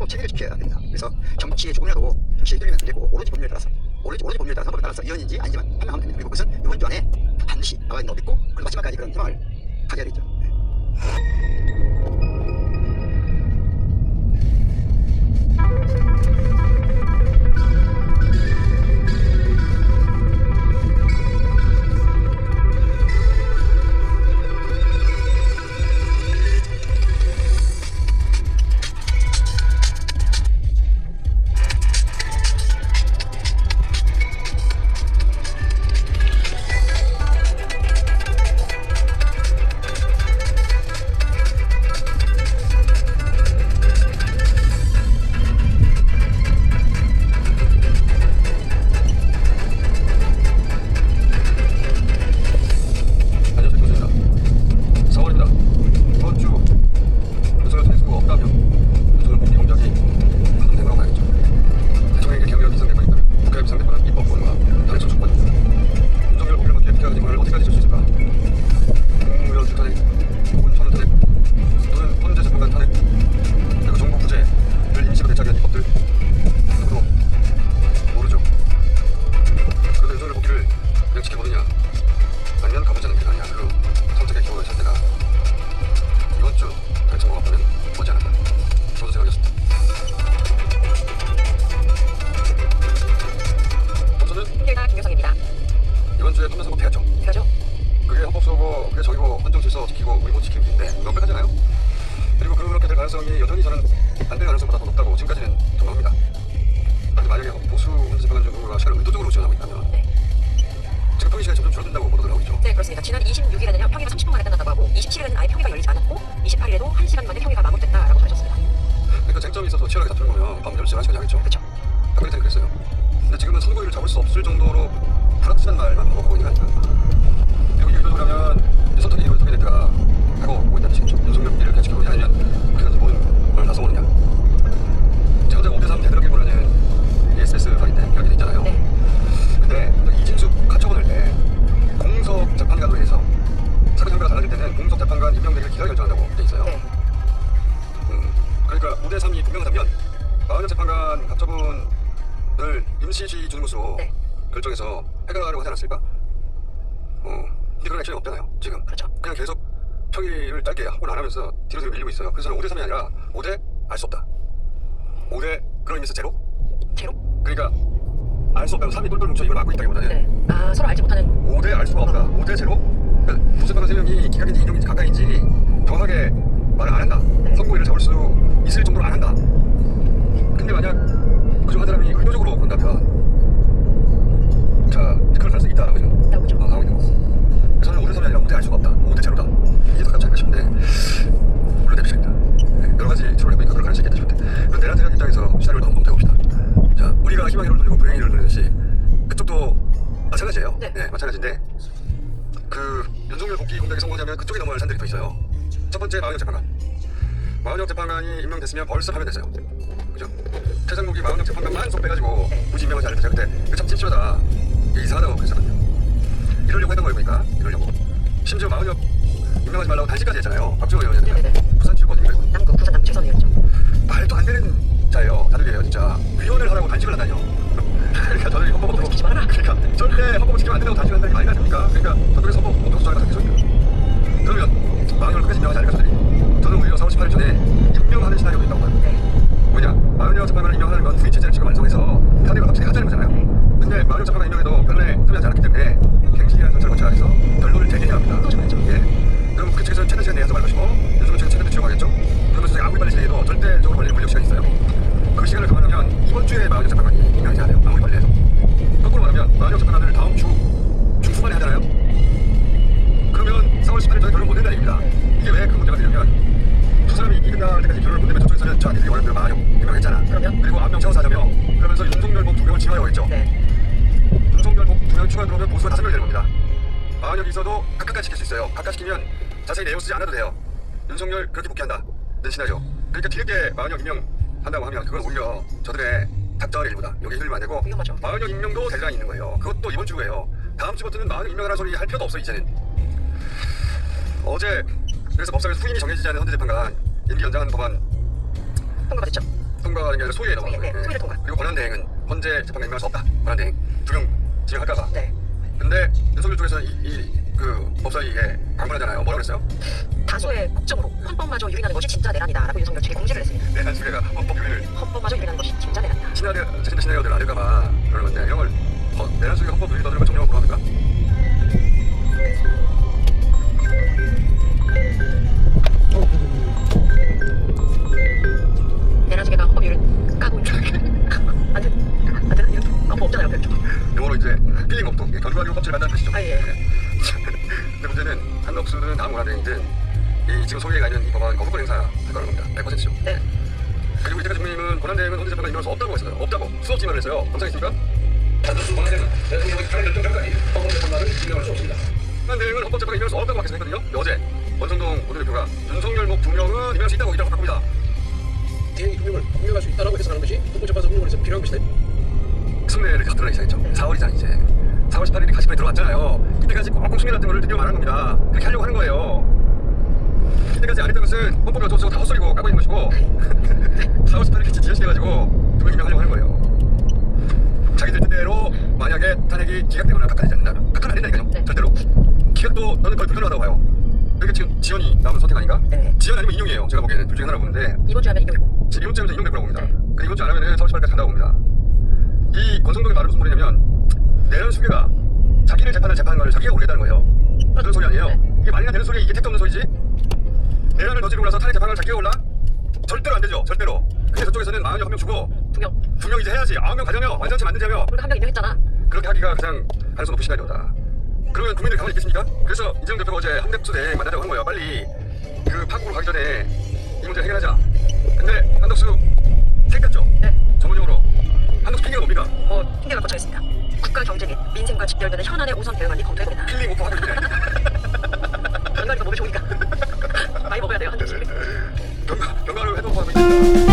체계를 지켜야 됩니다. 그래서 정치에 조금이라도 정치의 이득이 되고 오로지 법률에 따라서 오로지 법률에 따라서 헌법에 따라서 이혼인지 아닌지만 판단하면 됩니다. 그리고 그것은 이번 주 안에 반드시 나와 있는 법 있고 그리고 마지막까지 그런 희망을 가져야 되죠. 이번 주에 판매선거 패였죠. 그게 헌법소고, 그게 정의고 헌정질서 지키고 우리 못 지키는 길인데 명백하잖아요. 그리고 그렇게 될 가능성이 여전히 저는 안 될 가능성보다 더 높다고 지금까지는 전망합니다. 그런데 만약에 보수 헌재재판관 정부가 시간을 의도적으로 지원하고 있다면 지금 평일 시간이 점점 줄어든다고 보도를 하고 있죠. 네, 그렇습니다. 지난 26일에는요 평일가 30분 만에 끝났다고 하고 27일에는 아예 평일가 열리지 않았고 28일에도 1시간 만에 평일가 마무리됐다라고 전해졌습니다. 그러니까 쟁점이 있어서 치열하게 다투는 거면 밤 10시, 11시까지 하겠죠. 그렇죠. 박근혜 때는 그랬어요. 근데 지금은 선거일을 잡을 수 없을 정도로 불확실한 말만 반복하고 있는 거 아닙니까? 그리고 이게 의도적으로 하면 선택이 이루어지게 될 때가 하고 오고 있다는 뜻이겠죠. 윤석열을 계속해오느냐 아니면 그래서 모든 걸 나서오느냐. 자, 현재 5대3 대드러길보라는 ESS판인데 이야기도 있잖아요. 네. 근데 이진숙 가처분을 때 공석 재판관으로 해서 사건 형태가 달라질 때는 공석 재판관 임명되기를 기다려 결정한다고 돼 있어요. 네. 그러니까 5대3이 분명하다면 마흔여 재판관 가처분을 임시주의 주는 것으로 네. 결정해서 해결하려고 하지 않았을까? 근데 그런 액션이 없잖아요. 지금 그렇죠. 그냥 계속 평일을 짧게 한번 안 하면서 뒤로 밀리고 있어요. 그래서 저는 5대3이 아니라 5대 알 수 없다. 5대 그런 의미에서 제로? 제로? 그러니까 알 수 없다면 3이 똘똘 뭉쳐 이걸 막고 있다기보다는 네. 아, 서로 알지 못하는 5대 알 수가 없다. 5대 제로? 그러니까 보수파가 3명이 기각인지 인용인지 가까이인지 정확하게 말을 안 한다. 네. 선거일을 잡을 수 있을 정도로 안 한다. 근데 만약 그중 한 사람이 의도적으로 건다면 자, 그럴 가능성이 있다라고 지금 있다고 보죠. 나오고 있는 거. 저는 5대 3이 아니라 5대 알 수가 없다. 5대 제로다. 이게 더 가깝지 않을까 싶은데 물론 내 입장입니다. 여러 가지 지로를 해보니까 그럴 가능성이 있겠다 싶은데 그럼 내란 세력 입장에서 시나리오를 한번 검토해봅시다. 자, 우리가 희망의 돌리고 불행의 돌리듯이 그쪽도 마찬가지예요. 네. 마찬가지인데 그 윤석열 복귀 공백이 성공하면 그쪽에 넘어갈 산들이 더 있어요. 첫 번째 마흔역 재판관. 마흔역 재판관이 임명됐으면 벌써 파면됐어요. 그죠? 최상목이 마흔역 재판관만 쏙 빼가지고 굳이 임명하지 않을 때 제가 그때 참 찝찝하다. 이게 이상하다고 그랬었거든요. 이러려고 했던 거예요, 그러니까. 이러려고. 심지어 마흔역 임명하지 말라고 단식까지 했잖아요. 박주호 의원이었는데. 네네네. 부산 지구거든요, 이거. 남구 부산 남구 최선이었죠. 말도 안 되는 자예요. 다들이에요, 진짜. 위원을 하라고 단식을 한다뇨. 그러니까 저는 헌법을 지키지 말아라. 그러니까 절대 헌법을 지키면 안 된다고 단식을 한다는 게 말이 됩니까? 그러니까 저쪽에서 헌법 공동 수정을 하는 소리예요. 그러면 마흔역을 끝까지 임명하지 않을까 저들이. 저는 오히려 4월 18일 전에 임명하는 시나리오도 있다고 봐요. 뭐냐? 마흔역 재판관을 임명하는 건 후임 체제를 지금 완성해서 편의를 확실히 하자는 거잖아요. 근데 마흔역 재판관 임명에도 별로에 합의하지 않았기 때문에 갱신이라는 절차를 거쳐야 해서 결론을 제기해야 합니다. 그렇죠. 예. 그럼 그 측에서는 최대 시간 내에서 말 것이고 요즘은 최대 시간 치료하겠죠. 그러면서 아무리 빨리 진행해도 절대적으로 걸리는 물리적 시간이 있어요. 그 시간을 감안하면 이번 주에 마흔역 재판관이 임명하지 않아요. 아무리 빨리 해도. 거꾸로 말하면 마흔역 재판관을 다음 주 중후반에 하잖아요. 그러면 4월 18일 전에 결론 못 낸다는 얘기입니다. 이게 왜 큰 문제가 되냐면 저 사람이 이 끝날 때까지 결론을 못 내면 저쪽에서는 저 아니들이 원하는 대로 마흔역 임명했잖아. 그리고 한 명 채워서 하자며 그러면서 윤석열복 2명을 지워야 하겠죠. 네. 윤석열복 2명 추가 들어오면 보수가 5명이 되는 겁니다. 마흔역이 있어도 각각까지 시킬 수 있어요. 각각 시키면 자세히 내용 쓰지 않아도 돼요. 윤석열 그렇게 복귀한다. 는 시나리오. 그러니까 뒤늦게 마흔역 임명한다고 하면 그건 오히려 저들의 작전의 일부다. 여기 힘을 안 내고 위험하죠. 마흔역 임명도 데드라인이 있는 거예요. 그것도 이번 주예요. 다음 주부터는 마흔역 임명하라는 소리 할 필요도 없어 이제는. 어제 그래서 법상에서 후임이 정해지지 않은 헌재재판관 임기 연장하는 법안 통과가 됐죠. 통과하는 게 아니라 소위에 넘어가는 소위, 거예요. 소위를 통과. 그리고 권한대행은 헌재 재판에 임할 수 없다. 권한대행 두명 징역할까봐. 네. 근데 윤석열 쪽에서는 그 법사위에 강권하잖아요. 뭐라고 그랬어요? 다수의 국정으로 헌법마저 유린하는 것이 진짜 내란이다라고 윤석열 측이 공지를 했습니다. 내란 수계가 헌법 유린을 헌법마저 유린하는 것이 진짜 내란이다. 자신의 시나리오대로 안 될까봐 그러는 건데 이런 걸 내란 수계 헌법 유린 떠드는 걸 정리하고 뭐합니까? 내란 수계가 헌법 유린 까고 안 되는 이런 헌법 없잖아요. 별로. 영어로 이제 필링 업도 견과류 법칙을 만드는 뜻이죠. 아 예. 근데 문제는 한덕수든 다음 권한대행든 이 지금 소위에 가 있는 이 법안 거부권 행사할 거라는 겁니다. 100%죠. 네. 그리고 이때까지 국민은 권한대행은 헌재 재판에 임할 수 없다고 했어요. 없다고 수없이 말을 했어요. 정상이십니까? 한덕수 권한대행은 대통령의 탄핵 결정까지 헌법재판관을 임명할 수 없습니다. 권한대행은 헌법재판에 임할 수 없다고 밝혔거든요. 어제 원성동 원내대표가 윤석열 목 2명은 임명할 수 있다고 얘기하고 바꿉니다. 대행이 분명할 수 있다라고 해석하는 것이 헌법재판소 운영에서 필요한 것이다. 승례를 계속 드러내기 시작했죠. 4월이잖아 이제. 4월 18일이 가시판에 들어왔잖아요. 이때까지 꼭꼭 승리했던 거를 드디어 말하는 겁니다. 그렇게 하려고 하는 거예요. 이때까지 안 했던 것은 헌법이 어쩌고저쩌고 다 헛소리고 까고 있는 것이고 4월 18일 같이 지연시켜가지고 두명 임명하려고 하는 거예요. 자기들 뜻대로 만약에 탄핵이 기각되거나 각하되지 않는다면 각하는 안 된다니까요. 네. 절대로. 기각도 너는 거의 불가능하다고 봐요. 그러니까 지금 지연이 나오는 선택 아닌가? 네. 지연 아니면 인용이에요. 제가 보기에는 둘 중에 하나라고 보는데 이번 주에 하면 인용이고. 지금 이번 주에 인용될 거라고 봅니다. 네. 근데 이번 주 안 하면 4월 18일까지 간다고 봅니다. 이 권성동의 말은 무슨 말이냐면 내란 수계가 자기를 재판을 재판한 걸 자기가 모르겠다는 거예요. 그런 소리 아니에요. 네. 이게 말이나 되는 소리, 이게 택도 없는 소리지. 내란을 저지르고 나서 탄핵 재판을 자기가 올라? 절대로 안 되죠. 절대로. 근데 저쪽에서는 41명 주고 2명 이제 해야지. 9명 가자며 완전체 만들자며 우리가 한 명 인용했잖아. 그렇게 하기가 가장 가능성 높은 시나리오다. 그러면 국민들 가만히 있겠습니까? 그래서 이재명 대표가 어제 한덕수 대행 만나자고 한 거예요. 빨리 그 파국으로 가기 전에 이 문제 해결하자. 근데 한덕수 색 같죠? 네. 전문용어로 한덕수 핑계가 뭡니까? 핑계가 거쳐있습니다. 국가 경제 및 민생과 직결되는 현안의 우선 대응안이 검토해보겠다. 필링 오프 하고 있네. 건강이 더 몸에 좋으니까 많이 먹어야 돼요. 한두 씩. 경과를 해도 하고 있다.